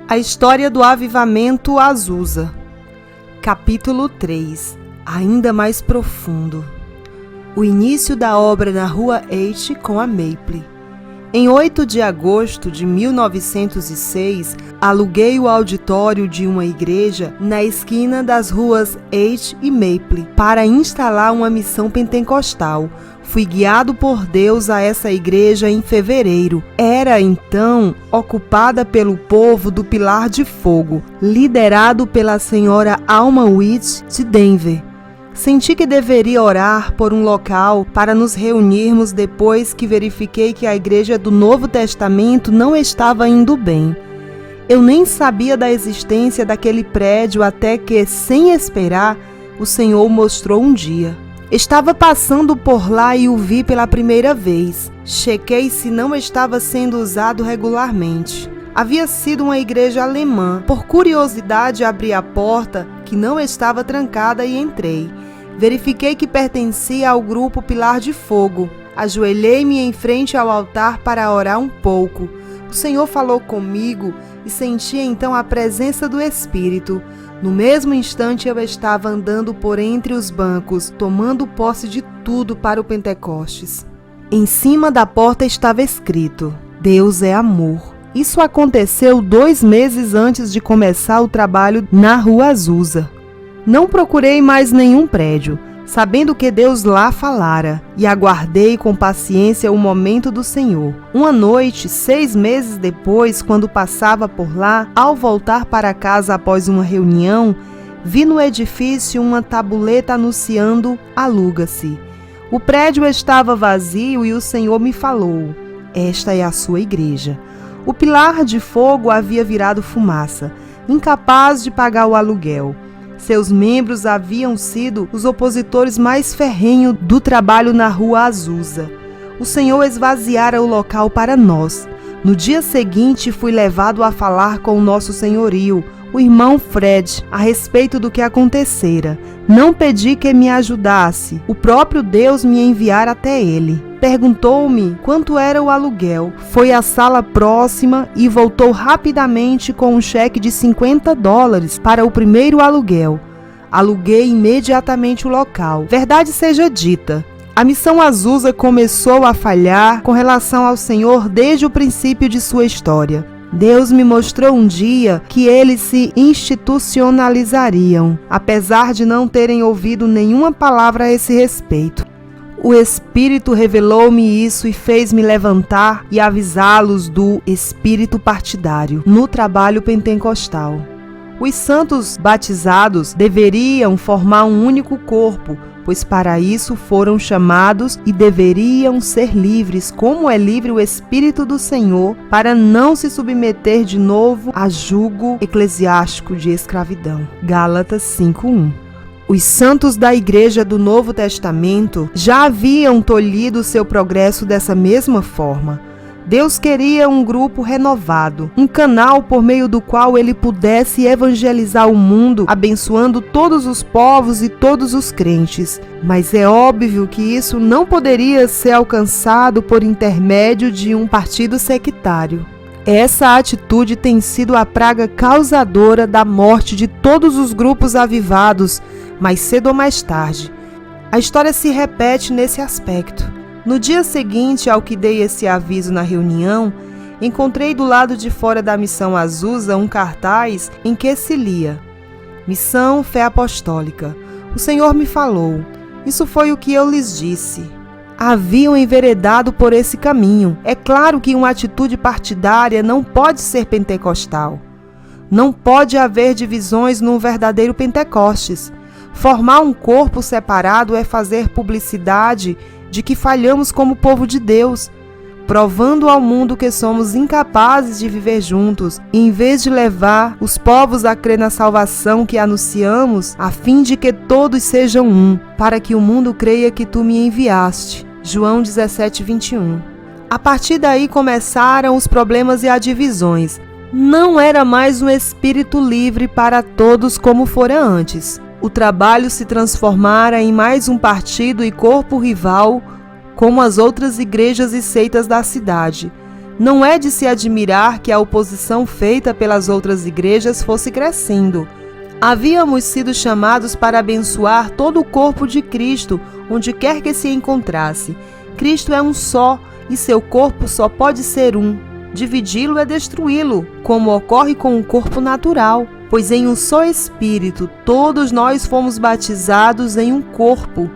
A história do avivamento Azusa. Capítulo 3. Ainda mais profundo. O início da obra na Rua H com a Maple. Em 8 de agosto de 1906, aluguei o auditório de uma igreja na esquina das ruas H e Maple para instalar uma missão pentecostal. Fui guiado por Deus a essa igreja em fevereiro. Era, então, ocupada pelo povo do Pilar de Fogo, liderado pela senhora Alma Witt de Denver. Senti que deveria orar por um local para nos reunirmos depois que verifiquei que a igreja do Novo Testamento não estava indo bem. Eu nem sabia da existência daquele prédio até que, sem esperar, o Senhor mostrou um dia. Estava passando por lá e o vi pela primeira vez. Chequei se não estava sendo usado regularmente. Havia sido uma igreja alemã. Por curiosidade, abri a porta, que não estava trancada, e entrei. Verifiquei que pertencia ao grupo Pilar de Fogo. Ajoelhei-me em frente ao altar para orar um pouco. O Senhor falou comigo e senti então a presença do Espírito. No mesmo instante eu estava andando por entre os bancos, tomando posse de tudo para o Pentecostes. Em cima da porta estava escrito: Deus é amor. Isso aconteceu 2 meses antes de começar o trabalho na Rua Azusa. Não procurei mais nenhum prédio, sabendo que Deus lá falara, e aguardei com paciência o momento do Senhor. Uma noite, 6 meses depois, quando passava por lá, ao voltar para casa após uma reunião, vi no edifício uma tabuleta anunciando aluga-se. O prédio estava vazio e o Senhor me falou: esta é a sua igreja. O Pilar de Fogo havia virado fumaça, incapaz de pagar o aluguel. Seus membros haviam sido os opositores mais ferrenhos do trabalho na Rua Azusa. O Senhor esvaziara o local para nós. No dia seguinte, fui levado a falar com o nosso senhorio, o irmão Fred, a respeito do que acontecera. Não pedi que me ajudasse. O próprio Deus me enviara até ele. Perguntou-me quanto era o aluguel. Foi à sala próxima e voltou rapidamente com um cheque de $50 para o primeiro aluguel. Aluguei imediatamente o local. Verdade seja dita, a missão Azusa começou a falhar com relação ao Senhor desde o princípio de sua história. Deus me mostrou um dia que eles se institucionalizariam, apesar de não terem ouvido nenhuma palavra a esse respeito. O Espírito revelou-me isso e fez-me levantar e avisá-los do espírito partidário no trabalho pentecostal. Os santos batizados deveriam formar um único corpo, pois para isso foram chamados e deveriam ser livres, como é livre o Espírito do Senhor, para não se submeter de novo a jugo eclesiástico de escravidão. Gálatas 5:1. Os santos da Igreja do Novo Testamento já haviam tolhido seu progresso dessa mesma forma. Deus queria um grupo renovado, um canal por meio do qual ele pudesse evangelizar o mundo, abençoando todos os povos e todos os crentes. Mas é óbvio que isso não poderia ser alcançado por intermédio de um partido sectário. Essa atitude tem sido a praga causadora da morte de todos os grupos avivados, mais cedo ou mais tarde. A história se repete nesse aspecto. No dia seguinte ao que dei esse aviso na reunião, encontrei do lado de fora da missão Azusa um cartaz em que se lia: Missão Fé Apostólica. O Senhor me falou. Isso foi o que eu lhes disse. Haviam enveredado por esse caminho. É claro que uma atitude partidária não pode ser pentecostal. Não pode haver divisões num verdadeiro Pentecostes. Formar um corpo separado é fazer publicidade de que falhamos como povo de Deus, provando ao mundo que somos incapazes de viver juntos, em vez de levar os povos a crer na salvação que anunciamos, a fim de que todos sejam um, para que o mundo creia que tu me enviaste. João 17:21. A partir daí começaram os problemas e as divisões. Não era mais um espírito livre para todos como fora antes. O trabalho se transformara em mais um partido e corpo rival, como as outras igrejas e seitas da cidade. Não é de se admirar que a oposição feita pelas outras igrejas fosse crescendo. Havíamos sido chamados para abençoar todo o corpo de Cristo, onde quer que se encontrasse. Cristo é um só, e seu corpo só pode ser um. Dividi-lo é destruí-lo, como ocorre com o corpo natural, pois em um só Espírito todos nós fomos batizados em um corpo.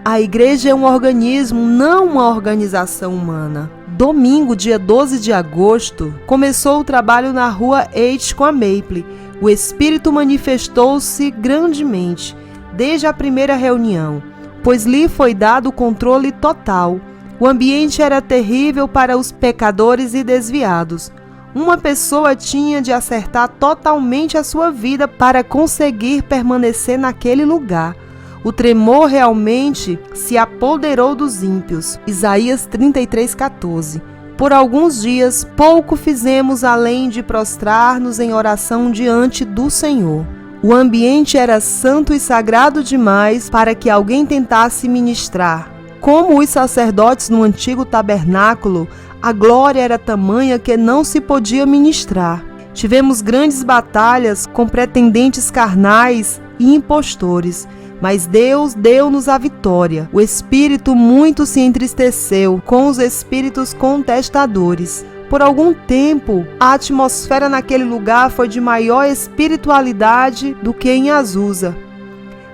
A igreja é um organismo, não uma organização humana. Domingo, dia 12 de agosto, começou o trabalho na Rua H com a Maple. O Espírito manifestou-se grandemente, desde a primeira reunião, pois lhe foi dado o controle total. O ambiente era terrível para os pecadores e desviados. Uma pessoa tinha de acertar totalmente a sua vida para conseguir permanecer naquele lugar. O tremor realmente se apoderou dos ímpios. Isaías 33:14. Por alguns dias, pouco fizemos além de prostrar-nos em oração diante do Senhor. O ambiente era santo e sagrado demais para que alguém tentasse ministrar. Como os sacerdotes no antigo tabernáculo, a glória era tamanha que não se podia ministrar. Tivemos grandes batalhas com pretendentes carnais e impostores, mas Deus deu-nos a vitória. O Espírito muito se entristeceu com os espíritos contestadores. Por algum tempo, a atmosfera naquele lugar foi de maior espiritualidade do que em Azusa.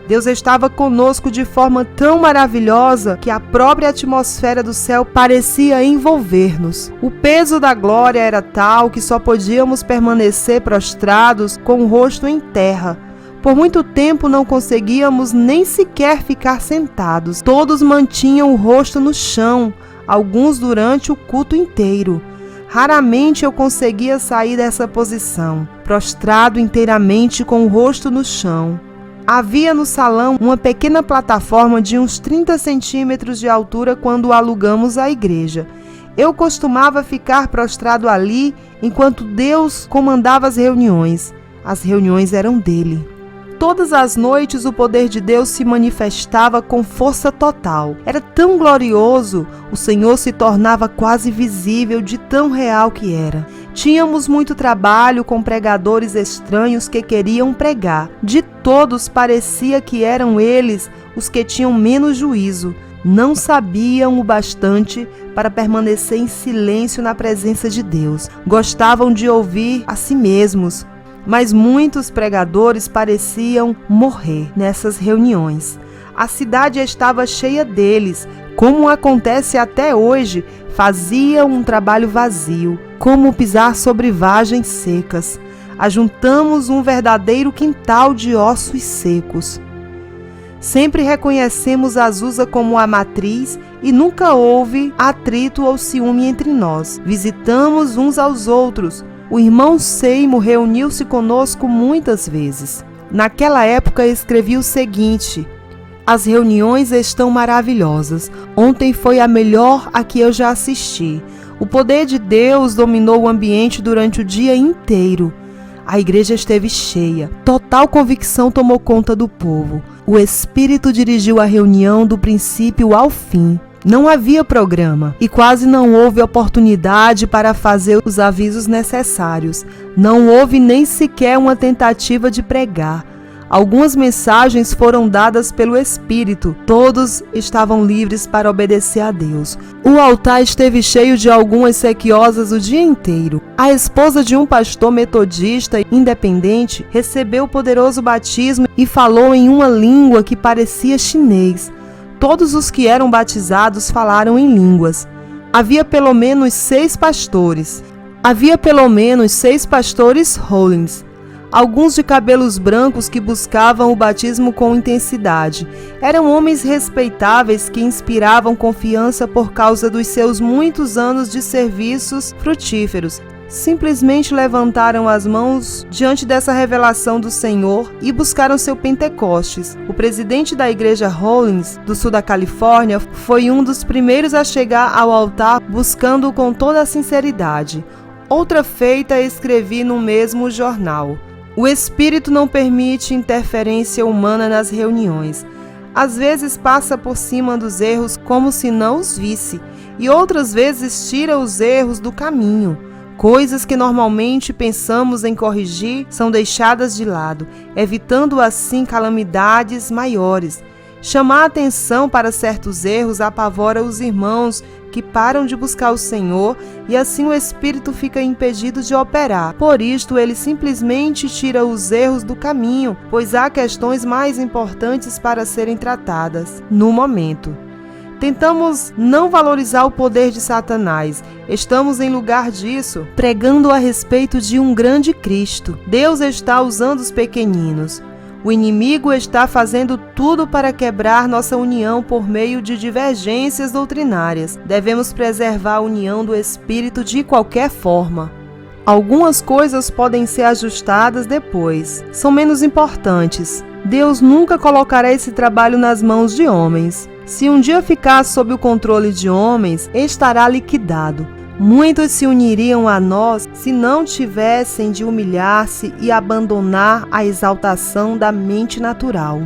Deus estava conosco de forma tão maravilhosa que a própria atmosfera do céu parecia envolver-nos. O peso da glória era tal que só podíamos permanecer prostrados com o rosto em terra. Por muito tempo não conseguíamos nem sequer ficar sentados. Todos mantinham o rosto no chão, alguns durante o culto inteiro. Raramente eu conseguia sair dessa posição, prostrado inteiramente com o rosto no chão. Havia no salão uma pequena plataforma de uns 30 centímetros de altura quando alugamos a igreja. Eu costumava ficar prostrado ali enquanto Deus comandava as reuniões. As reuniões eram dele. Todas as noites o poder de Deus se manifestava com força total. Era tão glorioso, o Senhor se tornava quase visível de tão real que era. Tínhamos muito trabalho com pregadores estranhos que queriam pregar. De todos parecia que eram eles os que tinham menos juízo. Não sabiam o bastante para permanecer em silêncio na presença de Deus. Gostavam de ouvir a si mesmos. Mas muitos pregadores pareciam morrer nessas reuniões. A cidade estava cheia deles, como acontece até hoje, faziam um trabalho vazio, como pisar sobre vagens secas. Ajuntamos um verdadeiro quintal de ossos secos. Sempre reconhecemos Azusa como a matriz e nunca houve atrito ou ciúme entre nós. Visitamos uns aos outros. O irmão Seimo reuniu-se conosco muitas vezes. Naquela época escrevi o seguinte: as reuniões estão maravilhosas. Ontem foi a melhor a que eu já assisti. O poder de Deus dominou o ambiente durante o dia inteiro. A igreja esteve cheia. Total convicção tomou conta do povo. O Espírito dirigiu a reunião do princípio ao fim. Não havia programa e quase não houve oportunidade para fazer os avisos necessários. Não houve nem sequer uma tentativa de pregar. Algumas mensagens foram dadas pelo Espírito. Todos estavam livres para obedecer a Deus. O altar esteve cheio de algumas sequiosas o dia inteiro. A esposa de um pastor metodista independente recebeu o poderoso batismo e falou em uma língua que parecia chinês. Todos os que eram batizados falaram em línguas. Havia pelo menos 6 pastores. Hollins. Alguns de cabelos brancos que buscavam o batismo com intensidade. Eram homens respeitáveis que inspiravam confiança por causa dos seus muitos anos de serviços frutíferos. Simplesmente levantaram as mãos diante dessa revelação do Senhor e buscaram seu Pentecostes. O presidente da igreja Hollins, do sul da Califórnia, foi um dos primeiros a chegar ao altar buscando com toda a sinceridade. Outra feita escrevi no mesmo jornal. O Espírito não permite interferência humana nas reuniões. Às vezes passa por cima dos erros como se não os visse. e outras vezes tira os erros do caminho. Coisas que normalmente pensamos em corrigir são deixadas de lado, evitando assim calamidades maiores. Chamar a atenção para certos erros apavora os irmãos que param de buscar o Senhor e assim o Espírito fica impedido de operar. Por isto, ele simplesmente tira os erros do caminho, pois há questões mais importantes para serem tratadas no momento. Tentamos não valorizar o poder de Satanás. Estamos em lugar disso, pregando a respeito de um grande Cristo. Deus está usando os pequeninos. O inimigo está fazendo tudo para quebrar nossa união por meio de divergências doutrinárias. Devemos preservar a união do Espírito de qualquer forma. Algumas coisas podem ser ajustadas depois. São menos importantes. Deus nunca colocará esse trabalho nas mãos de homens. Se um dia ficar sob o controle de homens, estará liquidado. Muitos se uniriam a nós se não tivessem de humilhar-se e abandonar a exaltação da mente natural.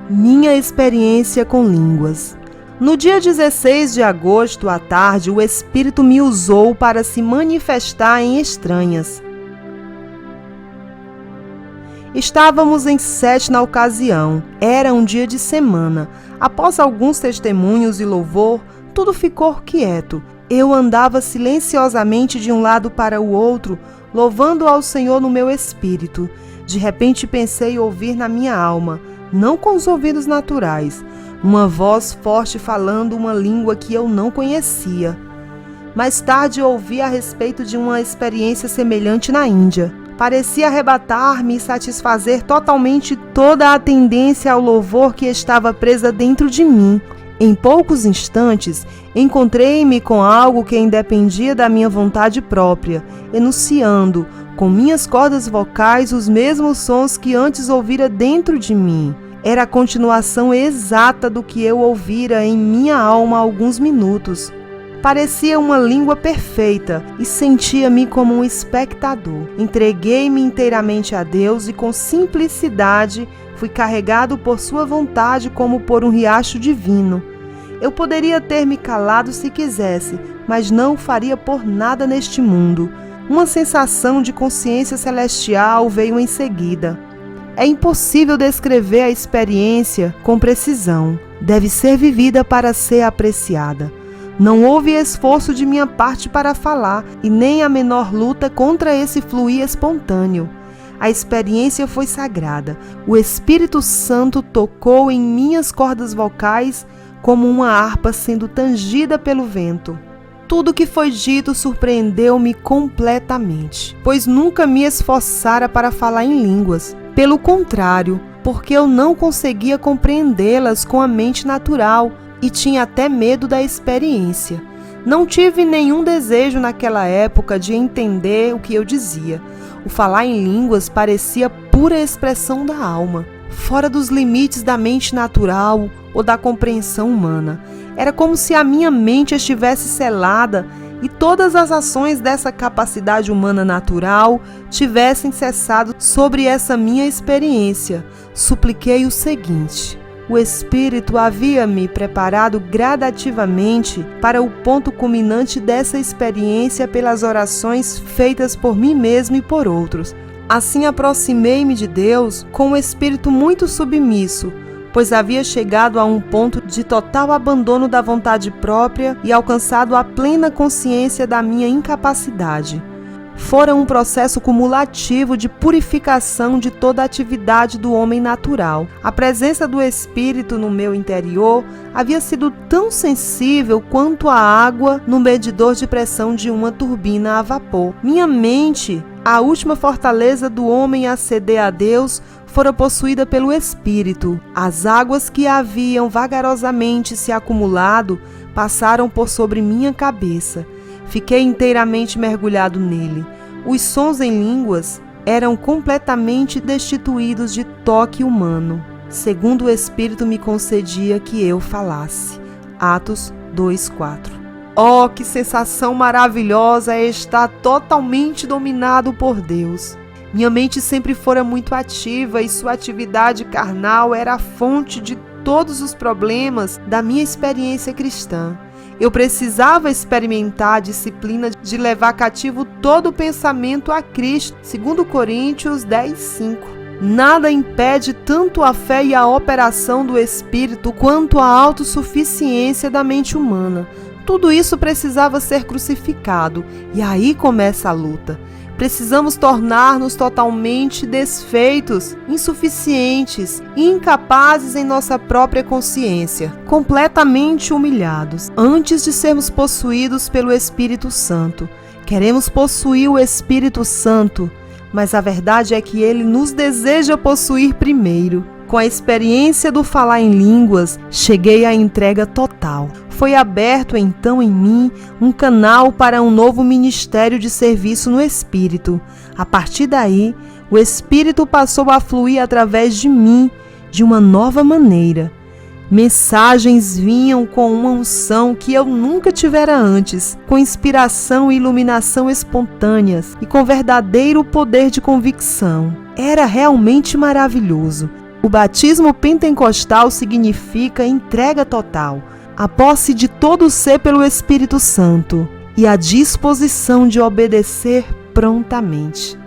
Minha experiência com línguas. No dia 16 de agosto, à tarde, o Espírito me usou para se manifestar em estranhas. Estávamos em 7 na ocasião. Era um dia de semana. Após alguns testemunhos e louvor, tudo ficou quieto. Eu andava silenciosamente de um lado para o outro, louvando ao Senhor no meu espírito. De repente pensei ouvir na minha alma, não com os ouvidos naturais, uma voz forte falando uma língua que eu não conhecia. Mais tarde ouvi a respeito de uma experiência semelhante na Índia. Parecia arrebatar-me e satisfazer totalmente toda a tendência ao louvor que estava presa dentro de mim. Em poucos instantes, encontrei-me com algo que independia da minha vontade própria, enunciando, com minhas cordas vocais, os mesmos sons que antes ouvira dentro de mim. Era a continuação exata do que eu ouvira em minha alma há alguns minutos. Parecia uma língua perfeita e sentia-me como um espectador. Entreguei-me inteiramente a Deus e com simplicidade fui carregado por sua vontade como por um riacho divino. Eu poderia ter me calado se quisesse, mas não o faria por nada neste mundo. Uma sensação de consciência celestial veio em seguida. É impossível descrever a experiência com precisão. Deve ser vivida para ser apreciada. Não houve esforço de minha parte para falar e nem a menor luta contra esse fluir espontâneo. A experiência foi sagrada. O Espírito Santo tocou em minhas cordas vocais como uma harpa sendo tangida pelo vento. Tudo que foi dito surpreendeu-me completamente, pois nunca me esforçara para falar em línguas. Pelo contrário, porque eu não conseguia compreendê-las com a mente natural e tinha até medo da experiência. Não tive nenhum desejo naquela época de entender o que eu dizia. O falar em línguas parecia pura expressão da alma, fora dos limites da mente natural ou da compreensão humana. Era como se a minha mente estivesse selada e todas as ações dessa capacidade humana natural tivessem cessado sobre essa minha experiência. Supliquei o seguinte: o Espírito havia-me preparado gradativamente para o ponto culminante dessa experiência pelas orações feitas por mim mesmo e por outros. Assim aproximei-me de Deus com um espírito muito submisso, pois havia chegado a um ponto de total abandono da vontade própria e alcançado a plena consciência da minha incapacidade. Fora um processo cumulativo de purificação de toda a atividade do homem natural. A presença do Espírito no meu interior havia sido tão sensível quanto a água no medidor de pressão de uma turbina a vapor. Minha mente, a última fortaleza do homem a ceder a Deus, fora possuída pelo Espírito. As águas que haviam vagarosamente se acumulado passaram por sobre minha cabeça. Fiquei inteiramente mergulhado nele. Os sons em línguas eram completamente destituídos de toque humano, segundo o Espírito me concedia que eu falasse. Atos 2:4. Oh, que sensação maravilhosa é estar totalmente dominado por Deus! Minha mente sempre fora muito ativa e sua atividade carnal era a fonte de todos os problemas da minha experiência cristã. Eu precisava experimentar a disciplina de levar cativo todo o pensamento a Cristo, 2 Coríntios 10:5. Nada impede tanto a fé e a operação do Espírito quanto a autossuficiência da mente humana. Tudo isso precisava ser crucificado, e aí começa a luta. Precisamos tornar-nos totalmente desfeitos, insuficientes e incapazes em nossa própria consciência, completamente humilhados, antes de sermos possuídos pelo Espírito Santo. Queremos possuir o Espírito Santo, mas a verdade é que ele nos deseja possuir primeiro. Com a experiência do falar em línguas, cheguei à entrega total. Foi aberto então em mim um canal para um novo ministério de serviço no Espírito. A partir daí, o Espírito passou a fluir através de mim de uma nova maneira. Mensagens vinham com uma unção que eu nunca tivera antes, com inspiração e iluminação espontâneas e com verdadeiro poder de convicção. Era realmente maravilhoso. O batismo pentecostal significa entrega total, a posse de todo ser pelo Espírito Santo e a disposição de obedecer prontamente.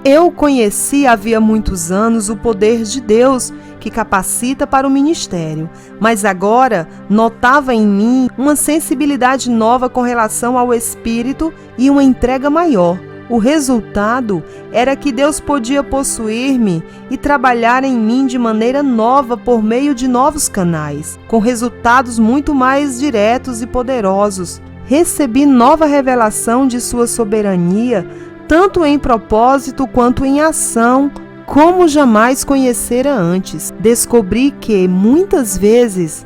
Eu conheci havia muitos anos o poder de Deus que capacita para o ministério, mas agora notava em mim uma sensibilidade nova com relação ao Espírito e uma entrega maior. O resultado era que Deus podia possuir-me e trabalhar em mim de maneira nova por meio de novos canais, com resultados muito mais diretos e poderosos. Recebi nova revelação de sua soberania, tanto em propósito quanto em ação, como jamais conhecera antes. Descobri que, muitas vezes,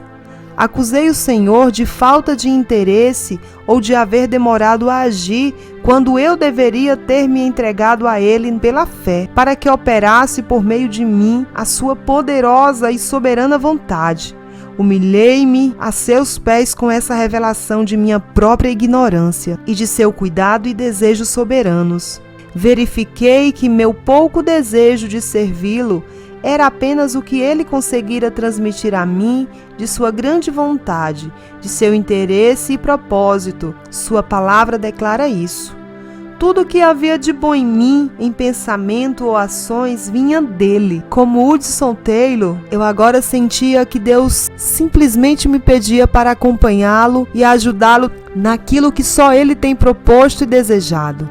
acusei o Senhor de falta de interesse ou de haver demorado a agir quando eu deveria ter me entregado a Ele pela fé, para que operasse por meio de mim a sua poderosa e soberana vontade. Humilhei-me a seus pés com essa revelação de minha própria ignorância e de seu cuidado e desejos soberanos. Verifiquei que meu pouco desejo de servi-lo era apenas o que ele conseguira transmitir a mim de sua grande vontade, de seu interesse e propósito. Sua palavra declara isso. Tudo o que havia de bom em mim, em pensamento ou ações, vinha dele. Como Hudson Taylor, eu agora sentia que Deus simplesmente me pedia para acompanhá-lo e ajudá-lo naquilo que só ele tem proposto e desejado.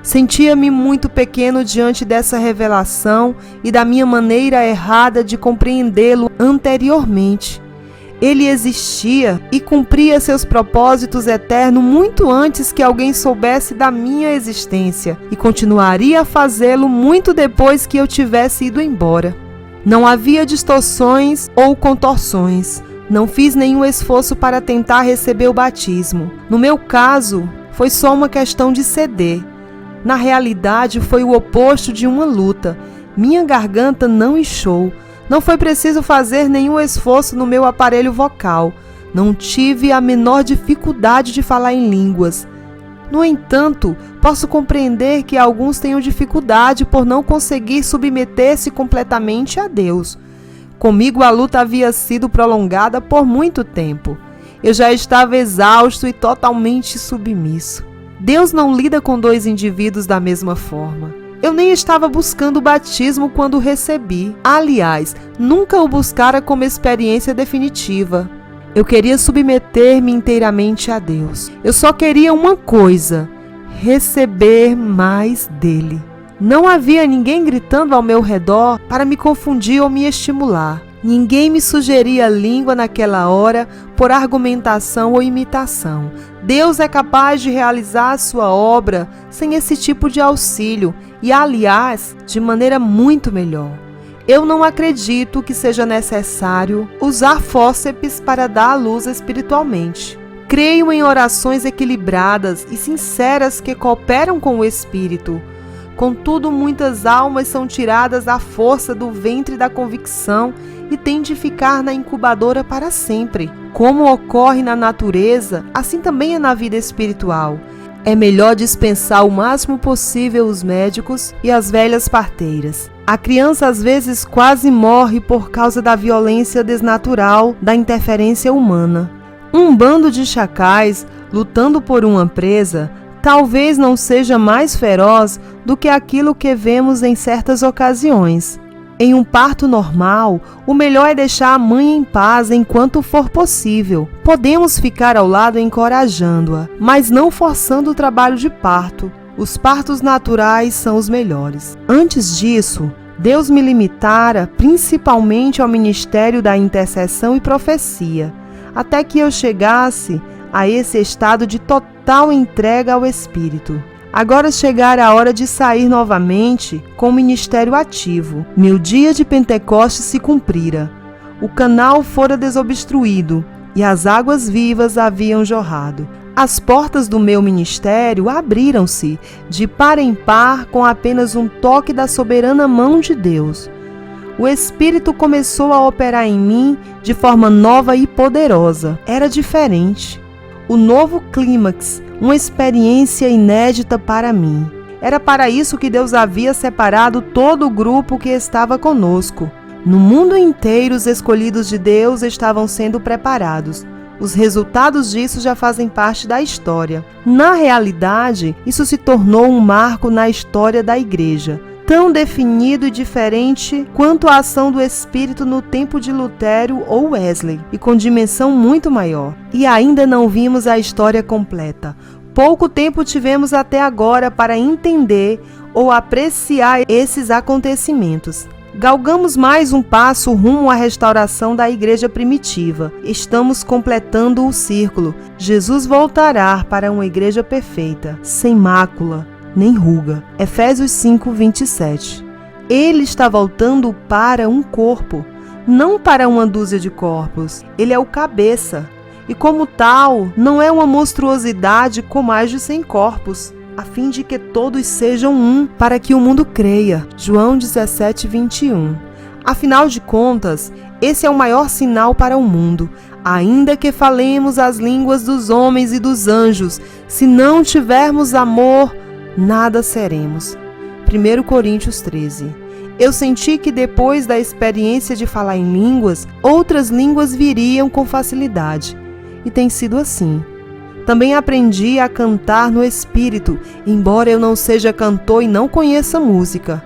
Sentia-me muito pequeno diante dessa revelação e da minha maneira errada de compreendê-lo anteriormente. Ele existia e cumpria seus propósitos eternos muito antes que alguém soubesse da minha existência e continuaria a fazê-lo muito depois que eu tivesse ido embora. Não havia distorções ou contorções. Não fiz nenhum esforço para tentar receber o batismo. No meu caso, foi só uma questão de ceder. Na realidade, foi o oposto de uma luta. Minha garganta não inchou. Não foi preciso fazer nenhum esforço no meu aparelho vocal. Não tive a menor dificuldade de falar em línguas. No entanto, posso compreender que alguns tenham dificuldade por não conseguir submeter-se completamente a Deus. Comigo a luta havia sido prolongada por muito tempo. Eu já estava exausto e totalmente submisso. Deus não lida com dois indivíduos da mesma forma. Eu nem estava buscando o batismo quando o recebi. Aliás, nunca o buscara como experiência definitiva. Eu queria submeter-me inteiramente a Deus. Eu só queria uma coisa: receber mais dele. Não havia ninguém gritando ao meu redor para me confundir ou me estimular. Ninguém me sugeria a língua naquela hora por argumentação ou imitação. Deus é capaz de realizar a sua obra sem esse tipo de auxílio e, aliás, de maneira muito melhor. Eu não acredito que seja necessário usar fórceps para dar à luz espiritualmente. Creio em orações equilibradas e sinceras que cooperam com o Espírito. Contudo, muitas almas são tiradas à força do ventre da convicção e têm de ficar na incubadora para sempre. Como ocorre na natureza, assim também é na vida espiritual. É melhor dispensar o máximo possível os médicos e as velhas parteiras. A criança às vezes quase morre por causa da violência desnatural da interferência humana. Um bando de chacais lutando por uma presa talvez não seja mais feroz do que aquilo que vemos em certas ocasiões. Em um parto normal, o melhor é deixar a mãe em paz enquanto for possível. Podemos ficar ao lado encorajando-a, mas não forçando o trabalho de parto. Os partos naturais são os melhores. Antes disso, Deus me limitara principalmente ao ministério da intercessão e profecia, até que eu chegasse a esse estado de total entrega ao Espírito. Agora chegara a hora de sair novamente com o ministério ativo. Meu dia de Pentecostes se cumprira. O canal fora desobstruído e as águas vivas haviam jorrado. As portas do meu ministério abriram-se de par em par com apenas um toque da soberana mão de Deus. O Espírito começou a operar em mim de forma nova e poderosa. Era diferente. O novo clímax, uma experiência inédita para mim. Era para isso que Deus havia separado todo o grupo que estava conosco. No mundo inteiro, os escolhidos de Deus estavam sendo preparados. Os resultados disso já fazem parte da história. Na realidade, isso se tornou um marco na história da igreja, tão definido e diferente quanto a ação do Espírito no tempo de Lutero ou Wesley, e com dimensão muito maior. E ainda não vimos a história completa. Pouco tempo tivemos até agora para entender ou apreciar esses acontecimentos. Galgamos mais um passo rumo à restauração da igreja primitiva. Estamos completando o círculo. Jesus voltará para uma igreja perfeita, sem mácula nem ruga. Efésios 5:27. Ele está voltando para um corpo, não para uma dúzia de corpos. Ele é o cabeça, e como tal, não é uma monstruosidade com mais de 100 corpos, a fim de que todos sejam um, para que o mundo creia. João 17:21. Afinal de contas, esse é o maior sinal para o mundo. Ainda que falemos as línguas dos homens e dos anjos, se não tivermos amor, nada seremos. 1 Coríntios 13. Eu senti que depois da experiência de falar em línguas, outras línguas viriam com facilidade. E tem sido assim. Também aprendi a cantar no Espírito, embora eu não seja cantor e não conheça música.